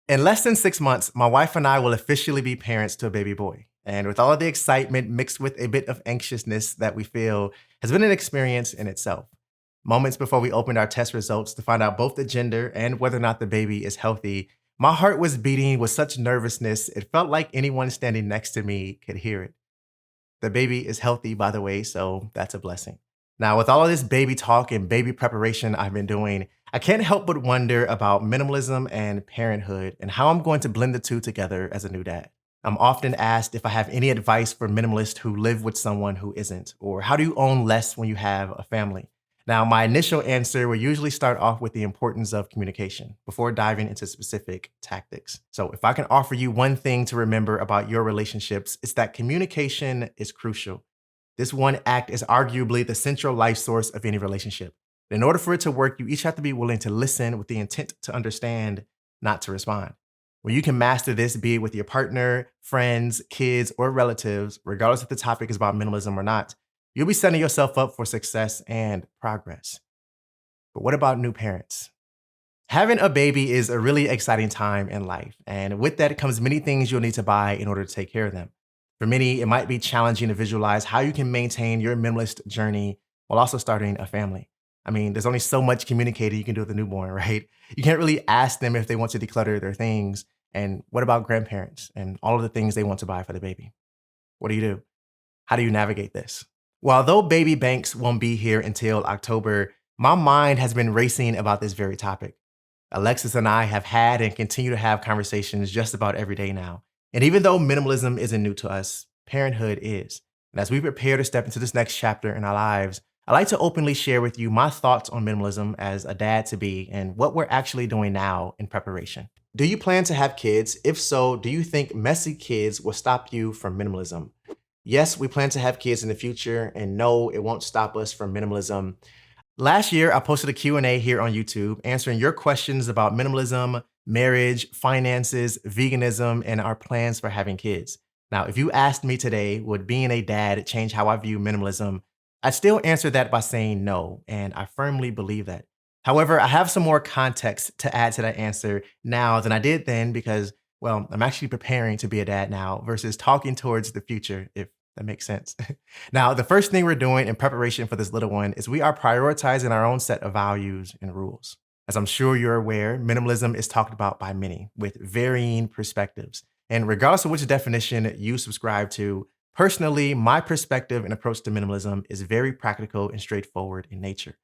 In less than 6 months, my wife and I will officially be parents to a baby boy. And with all of the excitement mixed with a bit of anxiousness that we feel has been an experience in itself. Moments before we opened our test results to find out both the gender and whether or not the baby is healthy, my heart was beating with such nervousness, it felt like anyone standing next to me could hear it. The baby is healthy, by the way, so that's a blessing. Now, with all of this baby talk and baby preparation I've been doing, I can't help but wonder about minimalism and parenthood and how I'm going to blend the two together as a new dad. I'm often asked if I have any advice for minimalists who live with someone who isn't, or how do you own less when you have a family? Now, my initial answer will usually start off with the importance of communication before diving into specific tactics. So, if I can offer you one thing to remember about your relationships, it's that communication is crucial. This one act is arguably the central life source of any relationship. In order for it to work, you each have to be willing to listen with the intent to understand, not to respond. When you can master this, be it with your partner, friends, kids, or relatives, regardless if the topic is about minimalism or not, you'll be setting yourself up for success and progress. But what about new parents? Having a baby is a really exciting time in life, and with that comes many things you'll need to buy in order to take care of them. For many, it might be challenging to visualize how you can maintain your minimalist journey while also starting a family. I mean, there's only so much communicating you can do with a newborn, right? You can't really ask them if they want to declutter their things. And what about grandparents and all of the things they want to buy for the baby? What do you do? How do you navigate this? Well, though baby banks won't be here until October, my mind has been racing about this very topic. Alexis and I have had and continue to have conversations just about every day now. And even though minimalism isn't new to us, parenthood is. And as we prepare to step into this next chapter in our lives, I'd like to openly share with you my thoughts on minimalism as a dad to be and what we're actually doing now in preparation. Do you plan to have kids? If so, do you think messy kids will stop you from minimalism? Yes, we plan to have kids in the future, and no, it won't stop us from minimalism. Last year, I posted a Q&A here on YouTube answering your questions about minimalism, marriage, finances, veganism, and our plans for having kids. Now, if you asked me today, would being a dad change how I view minimalism? I'd still answer that by saying no, and I firmly believe that. However, I have some more context to add to that answer now than I did then because, well, I'm actually preparing to be a dad now versus talking towards the future, if that makes sense. Now, the first thing we're doing in preparation for this little one is we are prioritizing our own set of values and rules. As I'm sure you're aware, minimalism is talked about by many with varying perspectives. And regardless of which definition you subscribe to, personally, my perspective and approach to minimalism is very practical and straightforward in nature.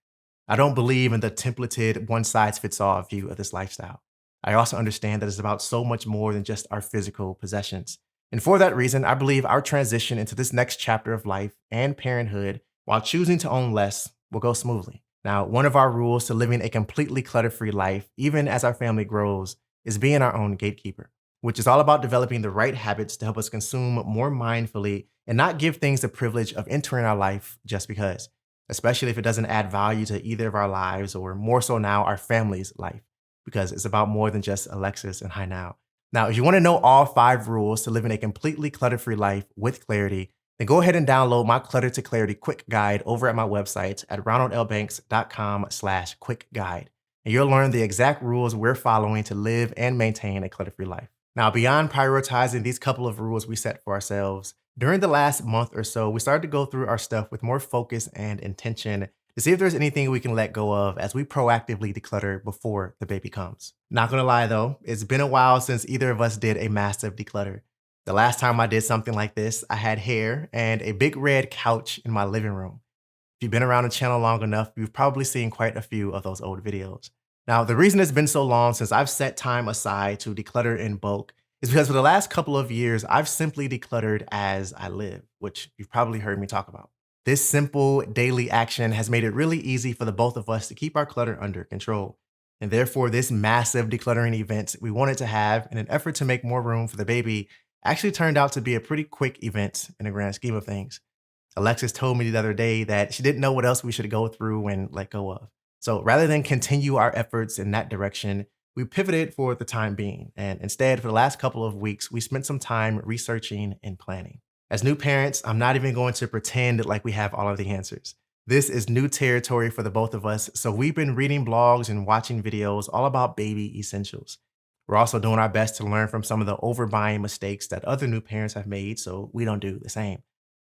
I don't believe in the templated one-size-fits-all view of this lifestyle. I also understand that it's about so much more than just our physical possessions. And for that reason, I believe our transition into this next chapter of life and parenthood, while choosing to own less, will go smoothly. Now, one of our rules to living a completely clutter-free life, even as our family grows, is being our own gatekeeper, which is all about developing the right habits to help us consume more mindfully and not give things the privilege of entering our life just because, especially if it doesn't add value to either of our lives or more so now our family's life, because it's about more than just Alexis and Hi Now. Now, if you want to know all 5 rules to living a completely clutter-free life with clarity, then go ahead and download my Clutter to Clarity quick guide over at my website at ronaldlbanks.com/quick guide. And you'll learn the exact rules we're following to live and maintain a clutter-free life. Now, beyond prioritizing these couple of rules we set for ourselves, during the last month or so, we started to go through our stuff with more focus and intention to see if there's anything we can let go of as we proactively declutter before the baby comes. Not gonna lie though, it's been a while since either of us did a massive declutter. The last time I did something like this, I had hair and a big red couch in my living room. If you've been around the channel long enough, you've probably seen quite a few of those old videos. Now, the reason it's been so long since I've set time aside to declutter in bulk is because for the last couple of years, I've simply decluttered as I live, which you've probably heard me talk about. This simple daily action has made it really easy for the both of us to keep our clutter under control. And therefore, this massive decluttering event we wanted to have in an effort to make more room for the baby actually turned out to be a pretty quick event in the grand scheme of things. Alexis told me the other day that she didn't know what else we should go through and let go of. So rather than continue our efforts in that direction, we pivoted for the time being. And instead, for the last couple of weeks, we spent some time researching and planning. As new parents, I'm not even going to pretend like we have all of the answers. This is new territory for the both of us, so we've been reading blogs and watching videos all about baby essentials. We're also doing our best to learn from some of the overbuying mistakes that other new parents have made so we don't do the same.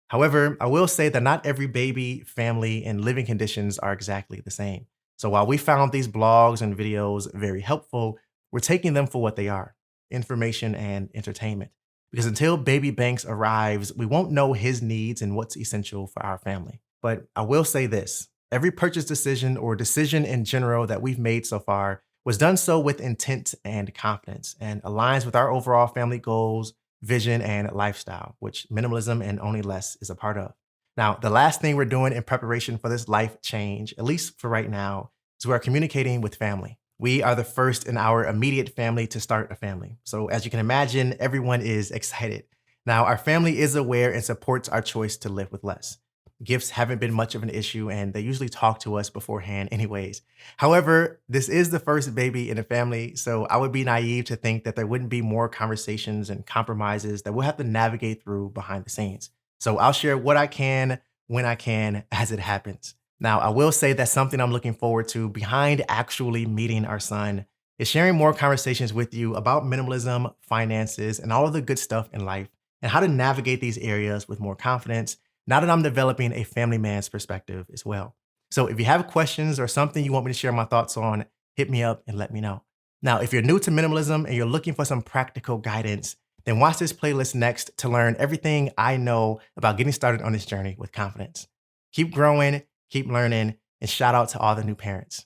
However, I will say that not every baby, family, and living conditions are exactly the same. So while we found these blogs and videos very helpful, we're taking them for what they are: information and entertainment. Because until baby Banks arrives, we won't know his needs and what's essential for our family. But I will say this: every purchase decision or decision in general that we've made so far was done so with intent and confidence and aligns with our overall family goals, vision, and lifestyle, which minimalism and only less is a part of. Now, the last thing we're doing in preparation for this life change, at least for right now, is we're communicating with family. We are the first in our immediate family to start a family. So, as you can imagine, everyone is excited. Now, our family is aware and supports our choice to live with less. Gifts haven't been much of an issue, and they usually talk to us beforehand, anyways. However, this is the first baby in the family, so I would be naive to think that there wouldn't be more conversations and compromises that we'll have to navigate through behind the scenes. So I'll share what I can, when I can, as it happens. Now, I will say that something I'm looking forward to behind actually meeting our son is sharing more conversations with you about minimalism, finances, and all of the good stuff in life, and how to navigate these areas with more confidence now that I'm developing a family man's perspective as well. So if you have questions or something you want me to share my thoughts on, hit me up and let me know. Now, if you're new to minimalism and you're looking for some practical guidance, then watch this playlist next to learn everything I know about getting started on this journey with confidence. Keep growing, keep learning, and shout out to all the new parents.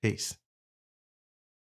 Peace.